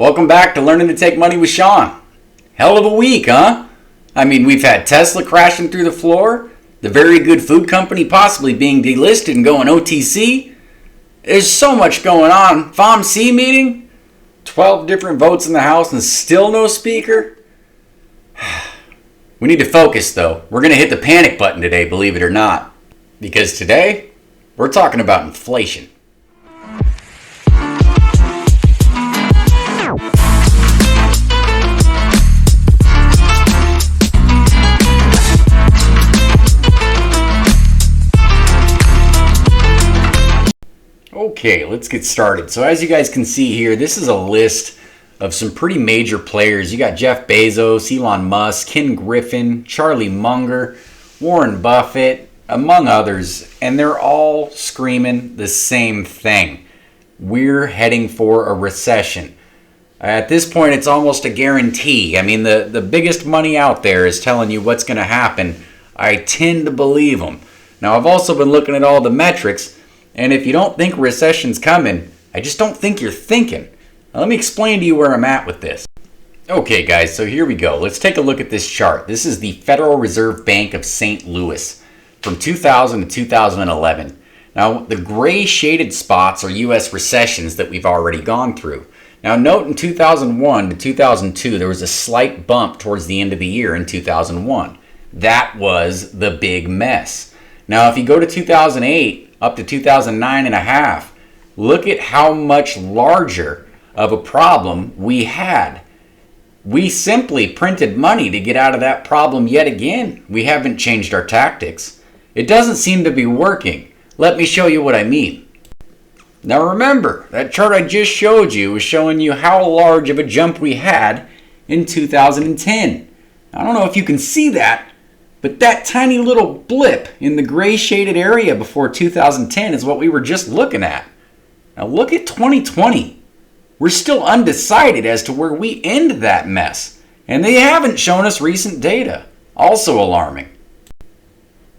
Welcome back to Learning to Take Money with Sean. Hell of a week, huh? I mean, we've had Tesla crashing through the floor, the very good food company possibly being delisted and going OTC. There's so much going on. FOMC meeting, 12 different votes in the House and still no speaker. We need to focus though. We're going to hit the panic button today, believe it or not. Because today, we're talking about inflation. Okay, let's get started. So as you guys can see here, this is a list of some pretty major players. You got Jeff Bezos, Elon Musk, Ken Griffin, Charlie Munger, Warren Buffett, among others, and they're all screaming the same thing. We're heading for a recession. At this point, it's almost a guarantee. I mean, the biggest money out there is telling you what's going to happen. I tend to believe them. Now, I've also been looking at all the metrics, and if you don't think a recession's coming, I just don't think you're thinking. Now, let me explain to you where I'm at with this. Okay, guys, so here we go. Let's take a look at this chart. This is the Federal Reserve Bank of St. Louis from 2000 to 2011. Now, the gray shaded spots are U.S. recessions that we've already gone through. Now, note in 2001 to 2002, there was a slight bump towards the end of the year in 2001. That was the big mess. Now, if you go to 2008, up to 2009 and a half, look at how much larger of a problem we had. We simply printed money to get out of that problem yet again. We haven't changed our tactics. It doesn't seem to be working. Let me show you what I mean. Now remember, that chart I just showed you was showing you how large of a jump we had in 2010. I don't know if you can see that, but that tiny little blip in the gray shaded area before 2010 is what we were just looking at. Now look at 2020. We're still undecided as to where we end that mess. And they haven't shown us recent data. Also alarming.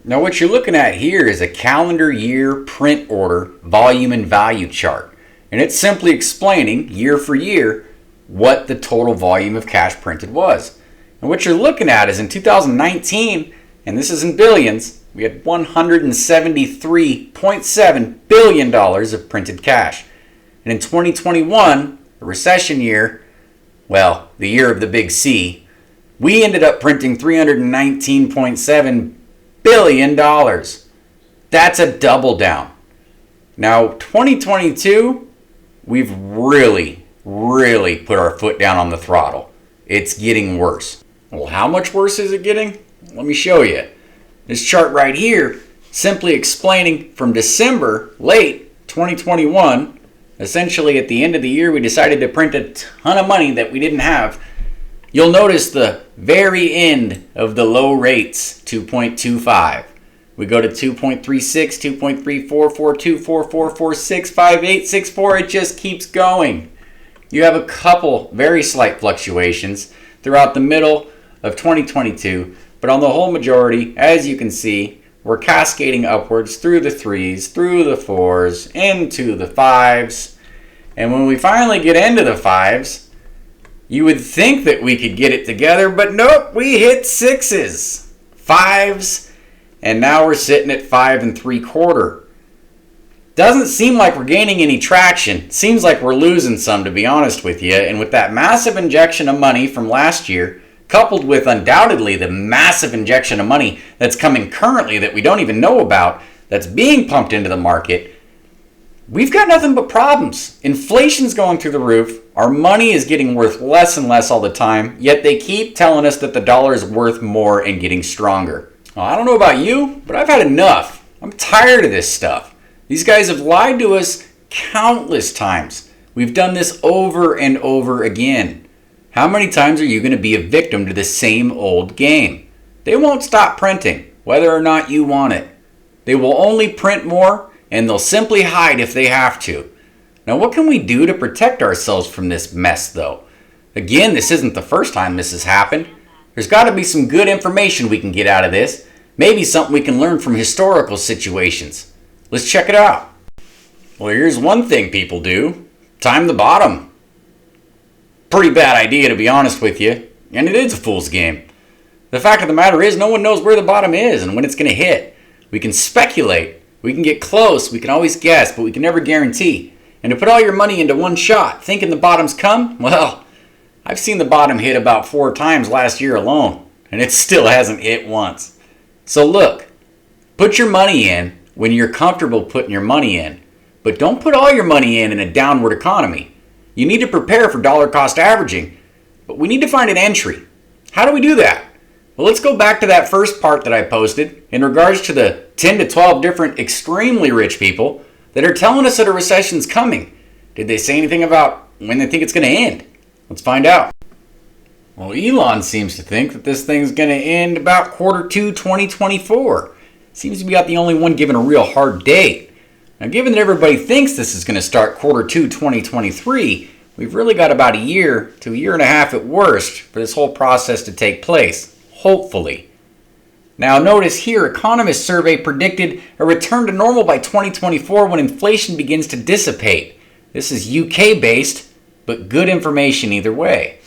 Now what you're looking at here is a calendar year print order volume and value chart. And it's simply explaining year for year what the total volume of cash printed was. And what you're looking at is in 2019, and this is in billions, we had $173.7 billion of printed cash. And in 2021, a recession year, well, the year of the big C, we ended up printing $319.7 billion. That's a double down. Now, 2022, we've really put our foot down on the throttle. It's getting worse. Well, how much worse is it getting? Let me show you. This chart right here, simply explaining from December, late 2021, essentially at the end of the year, we decided to print a ton of money that we didn't have. You'll notice the very end of the low rates, 2.25. We go to 2.36, 2.34, 42, 44, 46, 58, 64. It just keeps going. You have a couple very slight fluctuations throughout the middle of 2022, but on the whole majority, as you can see, we're cascading upwards through the threes, through the fours, into the fives, and when we finally get into the fives, you would think that we could get it together, but nope, we hit sixes, fives, and now we're sitting at 5 3/4. Doesn't seem like we're gaining any traction. Seems like we're losing some, to be honest with you. And with that massive injection of money from last year, coupled with undoubtedly the massive injection of money that's coming currently that we don't even know about, that's being pumped into the market, we've got nothing but problems. Inflation's going through the roof. Our money is getting worth less and less all the time, yet they keep telling us that the dollar is worth more and getting stronger. Well, I don't know about you, but I've had enough. I'm tired of this stuff. These guys have lied to us countless times. We've done this over and over again. How many times are you going to be a victim to the same old game? They won't stop printing, whether or not you want it. They will only print more, and they'll simply hide if they have to. Now, what can we do to protect ourselves from this mess, though? Again, this isn't the first time this has happened. There's got to be some good information we can get out of this. Maybe something we can learn from historical situations. Let's check it out. Well, here's one thing people do. Time the bottom. pretty bad idea, to be honest with you, and it is a fool's game. The fact of the matter is, no one knows where the bottom is and when it's going to hit. We can speculate, we can get close, we can always guess, but we can never guarantee. And to put all your money into one shot, thinking the bottom's come, well, I've seen the bottom hit about 4 times last year alone, and it still hasn't hit once. So look, put your money in when you're comfortable putting your money in, but don't put all your money in a downward economy. You need to prepare for dollar cost averaging, but we need to find an entry. How do we do that? Well, let's go back to that first part that I posted in regards to the 10 to 12 different extremely rich people that are telling us that a recession's coming. Did they say anything about when they think it's going to end? Let's find out. Well, Elon seems to think that this thing's going to end about Q2 2024. Seems to be about the only one giving a real hard date. Now, given that everybody thinks this is going to start Q2 2023, we've really got about a year to a year and a half at worst for this whole process to take place, hopefully. Now, notice here, economist survey predicted a return to normal by 2024 when inflation begins to dissipate. This is UK-based, but good information either way.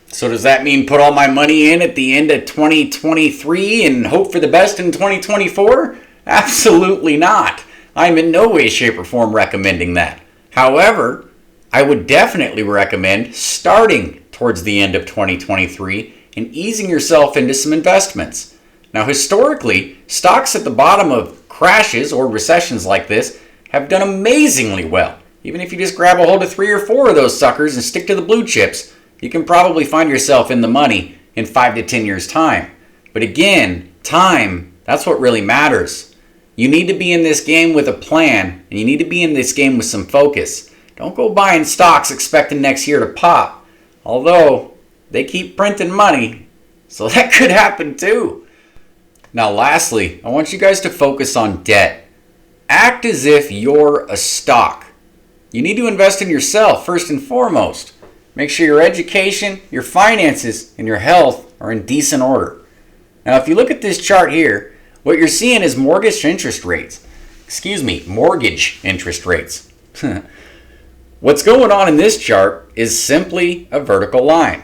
So does that mean put all my money in at the end of 2023 and hope for the best in 2024? Absolutely not. I'm in no way, shape, or form recommending that. However, I would definitely recommend starting towards the end of 2023 and easing yourself into some investments. Now, historically, stocks at the bottom of crashes or recessions like this have done amazingly well. Even if you just grab a hold of 3 or 4 of those suckers and stick to the blue chips, you can probably find yourself in the money in 5 to 10 years' time. But again, time, that's what really matters. You need to be in this game with a plan, and you need to be in this game with some focus. Don't go buying stocks expecting next year to pop. Although, they keep printing money, so that could happen too. Now lastly, I want you guys to focus on debt. Act as if you're a stock. You need to invest in yourself first and foremost. Make sure your education, your finances, and your health are in decent order. Now if you look at this chart here, what you're seeing is mortgage interest rates. Mortgage interest rates. What's going on in this chart is simply a vertical line.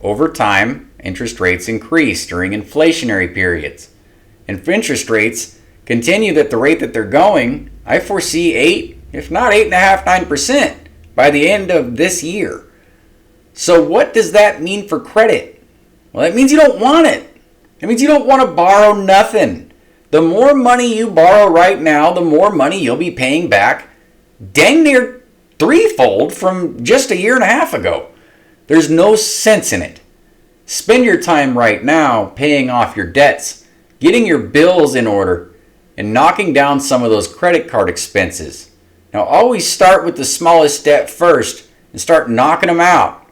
Over time, interest rates increase during inflationary periods. And if interest rates continue at the rate that they're going, I foresee 8, if not 8.5%, 9% by the end of this year. So what does that mean for credit? Well, that means you don't want it. It means you don't want to borrow nothing. The more money you borrow right now, the more money you'll be paying back dang near threefold from just a year and a half ago. There's no sense in it. Spend your time right now paying off your debts, getting your bills in order, and knocking down some of those credit card expenses. Now always start with the smallest debt first and start knocking them out.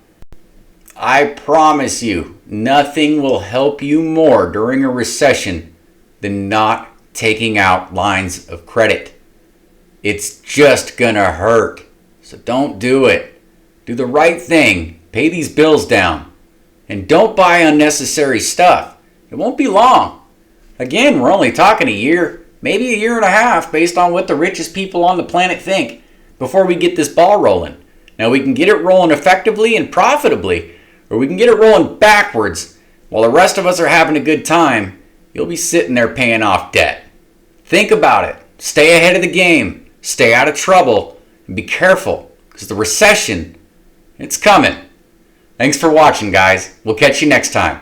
I promise you, nothing will help you more during a recession than not taking out lines of credit. It's just gonna hurt. So don't do it. Do the right thing. Pay these bills down. And don't buy unnecessary stuff. It won't be long. Again, we're only talking a year, maybe a year and a half, based on what the richest people on the planet think, before we get this ball rolling. Now we can get it rolling effectively and profitably, or we can get it rolling backwards. While the rest of us are having a good time, you'll be sitting there paying off debt. Think about it. Stay ahead of the game. Stay out of trouble. And be careful, because the recession, it's coming. Thanks for watching, guys. We'll catch you next time.